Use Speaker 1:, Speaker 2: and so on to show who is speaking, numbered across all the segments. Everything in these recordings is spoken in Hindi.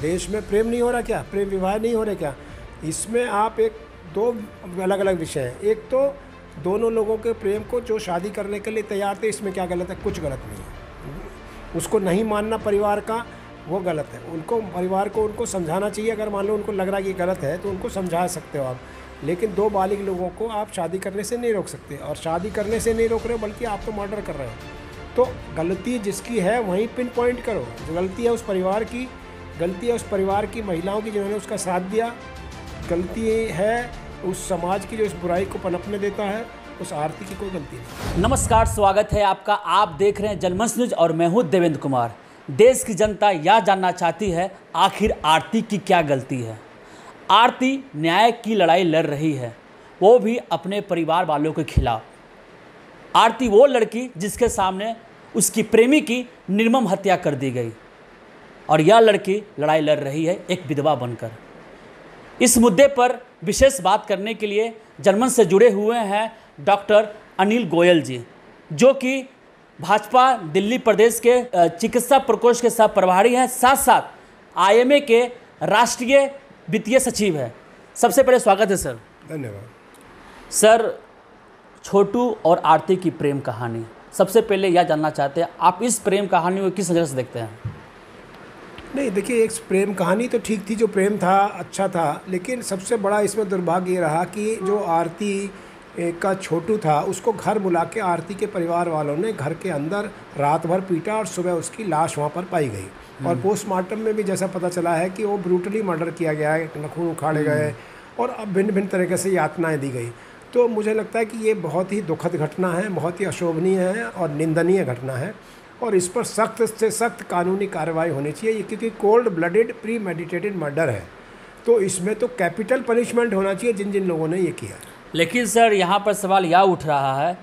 Speaker 1: देश में प्रेम नहीं हो रहा क्या, प्रेम विवाह नहीं हो रहे क्या? इसमें आप दो अलग अलग विषय हैं। एक तो दोनों लोगों के प्रेम को जो शादी करने के लिए तैयार थे, इसमें क्या गलत है? कुछ गलत नहीं है। उसको नहीं मानना परिवार का, वो गलत है। उनको परिवार को उनको समझाना चाहिए। अगर मान लो उनको लग रहा है कि गलत है तो उनको समझा सकते हो आप, लेकिन दो बालिग लोगों को आप शादी करने से नहीं रोक सकते। और शादी करने से नहीं रोक रहे हो, बल्कि आप तो मर्डर कर रहे हो। तो गलती जिसकी है वहीं पिन पॉइंट करो। जो गलती है उस परिवार की, गलती है उस परिवार की महिलाओं की जिन्होंने उसका साथ दिया, गलती है उस समाज की जो इस बुराई को पनपने देता है, उस आरती की कोई गलती नहीं।
Speaker 2: नमस्कार, स्वागत है आपका। आप देख रहे हैं जनमंच न्यूज और मैं हूं देवेंद्र कुमार। देश की जनता यह जानना चाहती है आखिर आरती की क्या गलती है। आरती न्याय की लड़ाई लड़ रही है, वो भी अपने परिवार वालों के खिलाफ। आरती वो लड़की जिसके सामने उसकी प्रेमी की निर्मम हत्या कर दी गई, और यह लड़की लड़ाई लड़ रही है एक विधवा बनकर। इस मुद्दे पर विशेष बात करने के लिए जनमंच से जुड़े हुए हैं डॉक्टर अनिल गोयल जी, जो कि भाजपा दिल्ली प्रदेश के चिकित्सा प्रकोष्ठ के सह प्रभारी हैं, साथ साथ आईएमए के राष्ट्रीय वित्तीय सचिव हैं। सबसे पहले स्वागत है सर।
Speaker 1: धन्यवाद
Speaker 2: सर। छोटू और आरती की प्रेम कहानी, सबसे पहले यह जानना चाहते हैं आप इस प्रेम कहानी को किस नज़र से देखते हैं?
Speaker 1: नहीं, देखिए, एक प्रेम कहानी तो ठीक थी, जो प्रेम था अच्छा था, लेकिन सबसे बड़ा इसमें दुर्भाग्य ये रहा कि जो आरती का छोटू था उसको घर बुला के आरती के परिवार वालों ने घर के अंदर रात भर पीटा और सुबह उसकी लाश वहाँ पर पाई गई। और पोस्टमार्टम में भी जैसा पता चला है कि वो ब्रूटली मर्डर किया गया है, नखून उखाड़े गए और अब भिन्न भिन्न तरीके से यातनाएँ दी गई। तो मुझे लगता है कि ये बहुत ही दुखद घटना है, बहुत ही अशोभनीय है और निंदनीय घटना है, और इस पर सख्त से सख्त कानूनी कार्रवाई होनी चाहिए, क्योंकि cold blooded pre meditated murder है। तो इसमें तो कैपिटल पनिशमेंट होना चाहिए जिन जिन लोगों ने ये किया।
Speaker 2: लेकिन सर, यहाँ पर सवाल यह उठ रहा है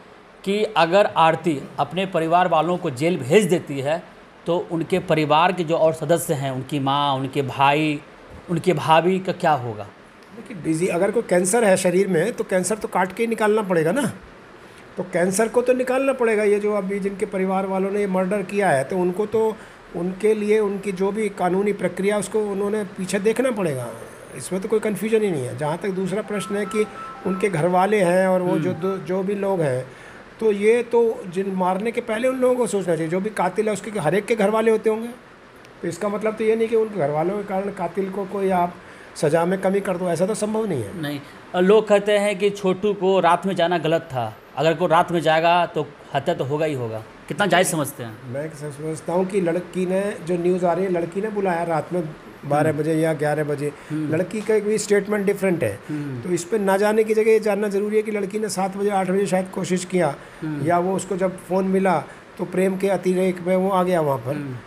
Speaker 2: कि अगर आरती अपने परिवार वालों को जेल भेज देती है तो उनके परिवार के जो और सदस्य हैं, उनकी माँ, उनके भाई, उनके भाभी का क्या होगा?
Speaker 1: देखिए, अगर कोई कैंसर है शरीर में तो कैंसर तो काट के ही निकालना पड़ेगा ना। तो कैंसर को तो निकालना पड़ेगा। ये जो अभी जिनके परिवार वालों ने ये मर्डर किया है, तो उनको तो उनके लिए उनकी जो भी कानूनी प्रक्रिया उसको उन्होंने पीछे देखना पड़ेगा। इसमें तो कोई कन्फ्यूजन ही नहीं है। जहाँ तक दूसरा प्रश्न है कि उनके घर वाले हैं और वो जो भी लोग हैं, तो ये तो जिन मारने के पहले उन लोगों को सोचना चाहिए। जो भी कातिल है उसके हर एक के घर वाले होते होंगे, तो इसका मतलब तो ये नहीं कि उनके घर वालों के कारण कातिल को कोई आप सज़ा में कमी कर दो, ऐसा तो संभव नहीं है।
Speaker 2: नहीं, लोग कहते हैं कि छोटू को रात में जाना गलत था। अगर कोई रात में जाएगा तो हत्या तो होगा ही होगा। कितना जायज़ समझते हैं? मैं
Speaker 1: समझता हूँ कि लड़की ने, जो न्यूज़ आ रही है, लड़की ने बुलाया रात में 12 बजे या 11 बजे। लड़की का भी स्टेटमेंट डिफरेंट है। तो इस पर ना जाने की जगह ये जानना ज़रूरी है कि लड़की ने 7 बजे 8 बजे शायद कोशिश किया, या वो उसको जब फ़ोन मिला तो प्रेम के अतिरेक में वो आ गया वहाँ पर।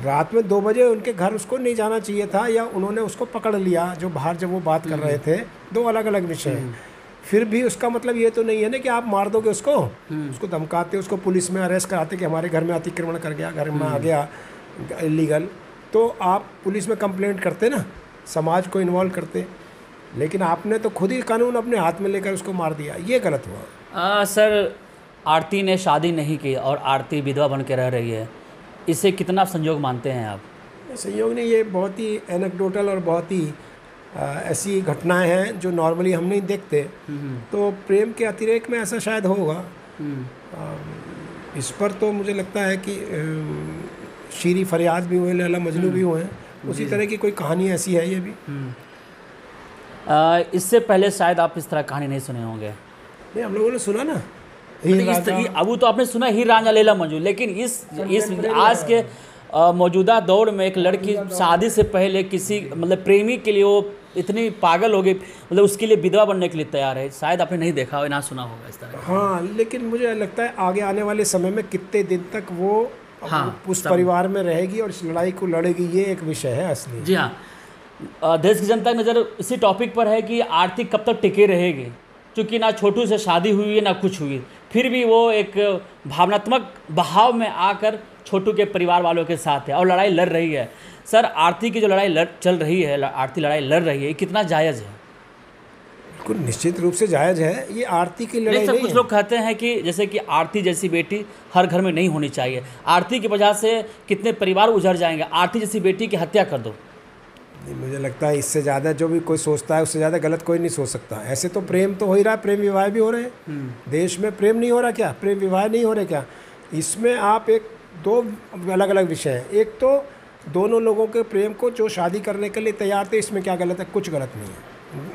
Speaker 1: रात में 2 बजे उनके घर उसको नहीं जाना चाहिए था, या उन्होंने उसको पकड़ लिया जो बाहर जब वो बात कर रहे थे। दो अलग अलग विषय हैं। फिर भी उसका मतलब ये तो नहीं है ना कि आप मार दोगे उसको धमकाते, उसको पुलिस में अरेस्ट कराते कि हमारे घर में अतिक्रमण कर गया, घर में आ गया इलीगल, तो आप पुलिस में कंप्लेंट करते ना, समाज को इन्वॉल्व करते। लेकिन आपने तो खुद ही कानून अपने हाथ में लेकर उसको मार दिया, ये गलत हुआ।
Speaker 2: सर, आरती ने शादी नहीं की और आरती विधवा बन के रह रही है, इसे कितना संयोग मानते हैं आप?
Speaker 1: संयोग नहीं, ये बहुत ही एनेक्डोटल और बहुत ही ऐसी घटनाएं हैं जो नॉर्मली हम नहीं देखते। तो प्रेम के अतिरेक में ऐसा शायद होगा। इस पर तो मुझे लगता है कि शीरी फरियाद भी हुए, लैला मजनू भी हुए हैं, उसी तरह की कोई कहानी ऐसी है ये भी।
Speaker 2: इससे पहले शायद आप इस तरह कहानी नहीं सुने होंगे।
Speaker 1: नहीं, हम लोगों ने सुना ना,
Speaker 2: अब तो आपने सुना हीर रांझा लैला मजनू, लेकिन इस आज के मौजूदा दौर में एक लड़की शादी से पहले किसी मतलब प्रेमी के लिए वो इतनी पागल हो गई, मतलब उसके लिए विधवा बनने के लिए तैयार है। शायद आपने नहीं देखा हो, ना सुना होगा इस तरह।
Speaker 1: हाँ, लेकिन मुझे लगता है आगे आने वाले समय में कितने दिन तक वो उस परिवार में रहेगी और इस लड़ाई को लड़ेगी, ये एक विषय है असली।
Speaker 2: जी हाँ, देश की जनता की नज़र इसी टॉपिक पर है कि आरती कब तक टिके रहेगी, क्योंकि ना छोटू से शादी हुई है ना कुछ हुई, फिर भी वो एक भावनात्मक बहाव में आकर छोटू के परिवार वालों के साथ है और लड़ाई लड़ रही है। सर, आरती की जो लड़ाई चल रही है, आरती लड़ाई लड़ रही है, कितना जायज़ है?
Speaker 1: बिल्कुल निश्चित रूप से जायज़ है, ये आरती की लड़ाई
Speaker 2: नहीं,
Speaker 1: नहीं
Speaker 2: कुछ
Speaker 1: है।
Speaker 2: लोग कहते हैं कि जैसे कि आरती जैसी बेटी हर घर में नहीं होनी चाहिए, आरती की वजह से कितने परिवार उजड़ जाएंगे, आरती जैसी बेटी की हत्या कर दो।
Speaker 1: नहीं, मुझे लगता है इससे ज़्यादा जो भी कोई सोचता है उससे ज़्यादा गलत कोई नहीं सोच सकता। ऐसे तो प्रेम तो हो ही रहा है, प्रेम विवाह भी हो रहे हैं देश में। प्रेम नहीं हो रहा क्या? प्रेम विवाह नहीं हो रहे क्या? इसमें आप दो अलग अलग विषय हैं। एक तो दोनों लोगों के प्रेम को जो शादी करने के लिए तैयार थे, इसमें क्या गलत है? कुछ गलत नहीं है।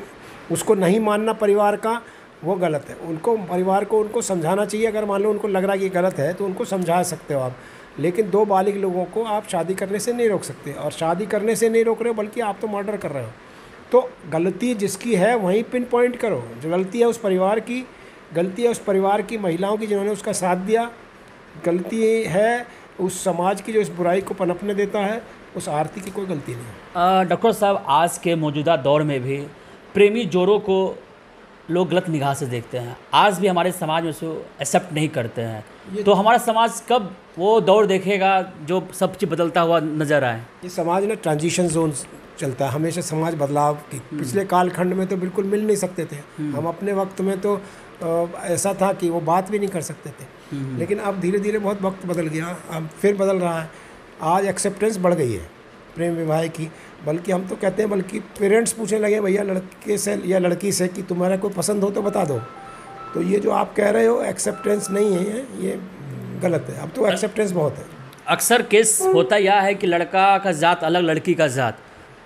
Speaker 1: उसको नहीं मानना परिवार का वो गलत है। उनको परिवार को उनको समझाना चाहिए। अगर मान लो उनको लग रहा है कि गलत है तो उनको समझा सकते हो आप, लेकिन दो बालिग लोगों को आप शादी करने से नहीं रोक सकते। और शादी करने से नहीं रोक रहे हो बल्कि आप तो मर्डर कर रहे हो। तो गलती जिसकी है वहीं पिन पॉइंट करो। जो गलती है उस परिवार की, गलती है उस परिवार की महिलाओं की जिन्होंने उसका साथ दिया, गलती है उस समाज की जो इस बुराई को पनपने देता है। उस आरती की कोई गलती नहीं।
Speaker 2: डॉक्टर साहब, आज के मौजूदा दौर में भी प्रेमी जोड़ों को लोग गलत निगाह से देखते हैं, आज भी हमारे समाज में उसको एक्सेप्ट नहीं करते हैं। तो हमारा समाज कब वो दौर देखेगा जो सब चीज़ बदलता हुआ नज़र आए?
Speaker 1: ये समाज ना ट्रांजिशन जोन चलता है हमेशा। समाज बदलाव की पिछले कालखंड में तो बिल्कुल मिल नहीं सकते थे हम। अपने वक्त में तो ऐसा था कि वो बात भी नहीं कर सकते थे, लेकिन अब धीरे धीरे बहुत वक्त बदल गया, अब फिर बदल रहा है। आज एक्सेप्टेंस बढ़ गई है प्रेम विवाह की। बल्कि हम तो कहते हैं, बल्कि पेरेंट्स पूछने लगे भैया लड़के से या लड़की से कि तुम्हारा कोई पसंद हो तो बता दो। तो ये जो आप कह रहे हो एक्सेप्टेंस नहीं है, ये गलत है। अब तो एक्सेप्टेंस बहुत है।
Speaker 2: अक्सर केस होता यह है कि लड़का का जात अलग, लड़की का जात।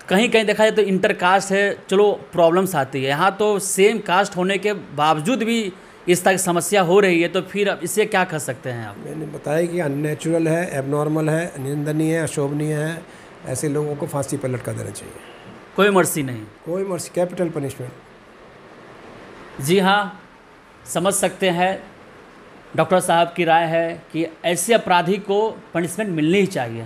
Speaker 2: कहीं कहीं देखा जाए तो इंटर कास्ट है, चलो प्रॉब्लम्स आती है। यहाँ तो सेम कास्ट होने के बावजूद भी इस तरह की समस्या हो रही है, तो फिर अब इससे क्या कर सकते हैं आप?
Speaker 1: मैंने बताया कि अननेचुरल है, एबनॉर्मल है, निंदनीय है, अशोभनीय है। ऐसे लोगों को फांसी पर लटका देना चाहिए।
Speaker 2: कोई मर्सी नहीं?
Speaker 1: कोई मर्सी, कैपिटल पनिशमेंट।
Speaker 2: जी हाँ, समझ सकते हैं डॉक्टर साहब की राय है कि ऐसे अपराधी को पनिशमेंट मिलनी ही चाहिए।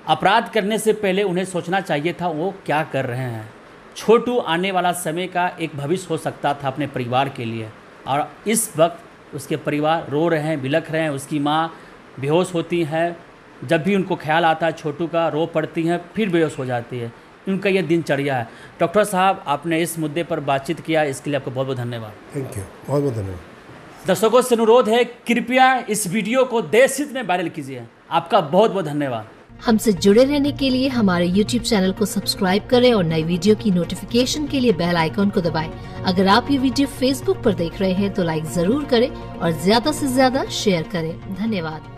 Speaker 2: अपराध करने से पहले उन्हें सोचना चाहिए था वो क्या कर रहे हैं। छोटू आने वाला समय का एक भविष्य हो सकता था अपने परिवार के लिए, और इस वक्त उसके परिवार रो रहे हैं, बिलख रहे हैं। उसकी माँ बेहोश होती हैं, जब भी उनको ख्याल आता है छोटू का रो पड़ती हैं, फिर बेहोश हो जाती है। उनका यह दिनचर्या है। डॉक्टर साहब, आपने इस मुद्दे पर बातचीत किया, इसके लिए आपको बहुत बहुत धन्यवाद।
Speaker 1: थैंक यू, बहुत बहुत धन्यवाद।
Speaker 2: दर्शकों से अनुरोध है, कृपया इस वीडियो को देश हित में वायरल कीजिए। आपका बहुत बहुत धन्यवाद।
Speaker 3: हमसे जुड़े रहने के लिए हमारे YouTube चैनल को सब्सक्राइब करें और नई वीडियो की नोटिफिकेशन के लिए बेल आइकॉन को दबाएं। अगर आप ये वीडियो Facebook पर देख रहे हैं तो लाइक जरूर करें और ज्यादा से ज्यादा शेयर करें। धन्यवाद।